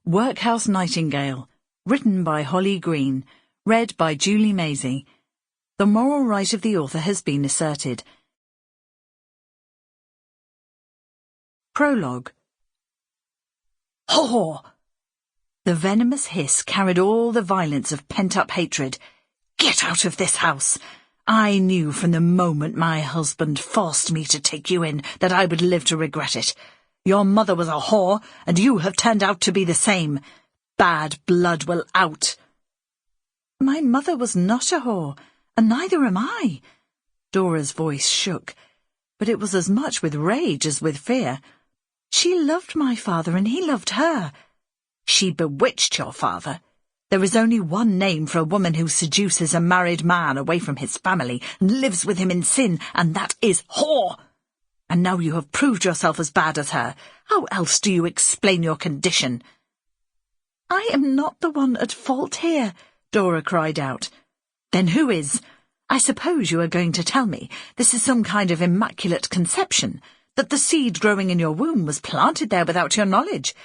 Workhouse Nightingale, written by Holly Green, read by Julie Maisey. The moral right of the author has been asserted. Prologue. Haw! The venomous hiss carried all the violence of pent-up hatred. Get out of this house! I knew from the moment my husband forced me to take you in that I would live to regret it. Your mother was a whore, and you have turned out to be the same. Bad blood will out. My mother was not a whore, and neither am I. Dora's voice shook, but it was as much with rage as with fear. She loved my father, and he loved her. She bewitched your father. There is only one name for a woman who seduces a married man away from his family and lives with him in sin, and that is whore. And now you have proved yourself as bad as her. How else do you explain your condition? I am not the one at fault here, Dora cried out. Then who is? I suppose you are going to tell me this is some kind of immaculate conception, that the seed growing in your womb was planted there without your knowledge.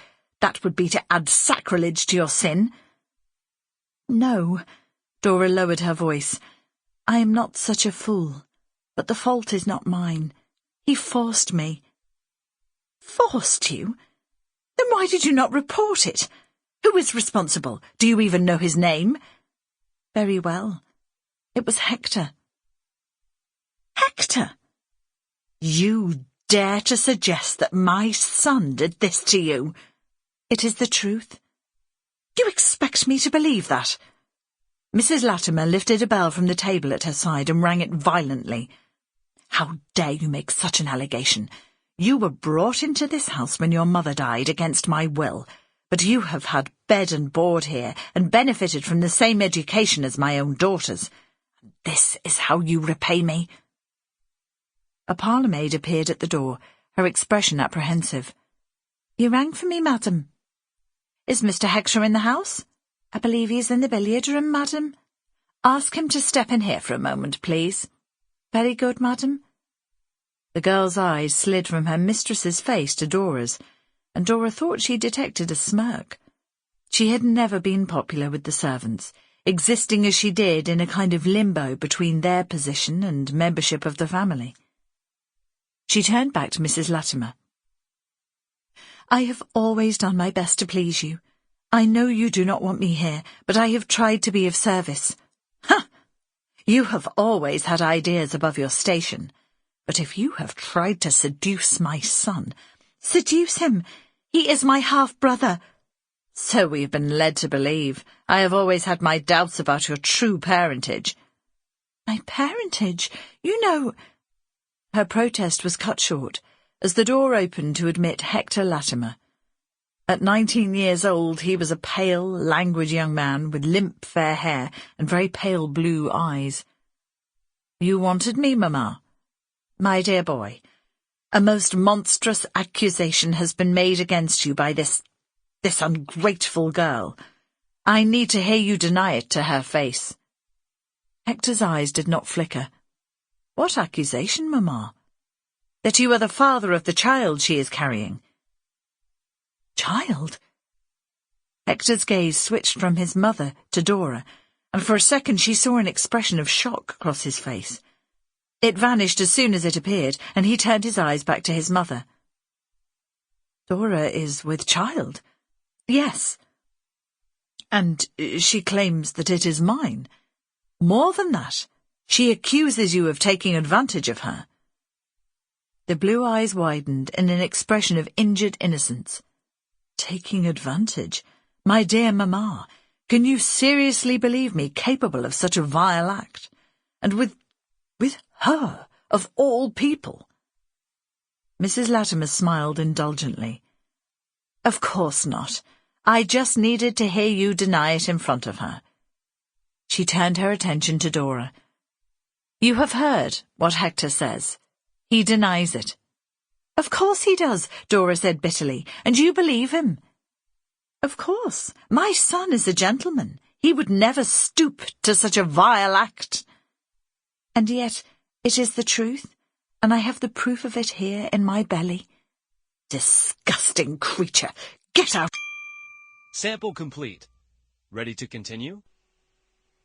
That would be to add sacrilege to your sin. No, Dora lowered her voice. I am not such a fool, but the fault is not mine. He forced me. Forced you? Then why did you not report it? Who is responsible? Do you even know his name? Very well. It was Hector. Hector? You dare to suggest that my son did this to you? It is the truth. Do you expect me to believe that? Mrs. Latimer lifted a bell from the table at her side and rang it violently. How dare you make such an allegation? You were brought into this house when your mother died against my will, but you have had bed and board here and benefited from the same education as my own daughters. This is how you repay me. A parlour-maid appeared at the door, her expression apprehensive. You rang for me, madam. Is Mr. Hector in the house? I believe he is in the billiard room, madam. Ask him to step in here for a moment, please. Very good, madam. The girl's eyes slid from her mistress's face to Dora's, and Dora thought she detected a smirk. She had never been popular with the servants, existing as she did in a kind of limbo between their position and membership of the family. She turned back to Mrs. Latimer. I have always done my best to please you. I know you do not want me here, but I have tried to be of service. Ha! You have always had ideas above your station. But if you have tried to seduce my son... Seduce him! He is my half-brother. So we have been led to believe. I have always had my doubts about your true parentage. My parentage? You know... Her protest was cut short, as the door opened to admit Hector Latimer. At 19 years old, he was a pale, languid young man with limp fair hair and very pale blue eyes. You wanted me, Mamma? My dear boy, a most monstrous accusation has been made against you by this ungrateful girl. I need to hear you deny it to her face. Hector's eyes did not flicker. What accusation, Mamma? That you are the father of the child she is carrying. Child? Hector's gaze switched from his mother to Dora, and for a second she saw an expression of shock cross his face. It vanished as soon as it appeared, and he turned his eyes back to his mother. Dora is with child? Yes. And she claims that it is mine. More than that, she accuses you of taking advantage of her. The blue eyes widened in an expression of injured innocence. Taking advantage? My dear Mamma, can you seriously believe me capable of such a vile act? And with her, of all people? Mrs. Latimer smiled indulgently. Of course not. I just needed to hear you deny it in front of her. She turned her attention to Dora. You have heard what Hector says. He denies it. Of course he does, Dora said bitterly, and you believe him. Of course. My son is a gentleman. He would never stoop to such a vile act. And yet it is the truth, and I have the proof of it here in my belly. Disgusting creature! Get out! Sample complete. Ready to continue?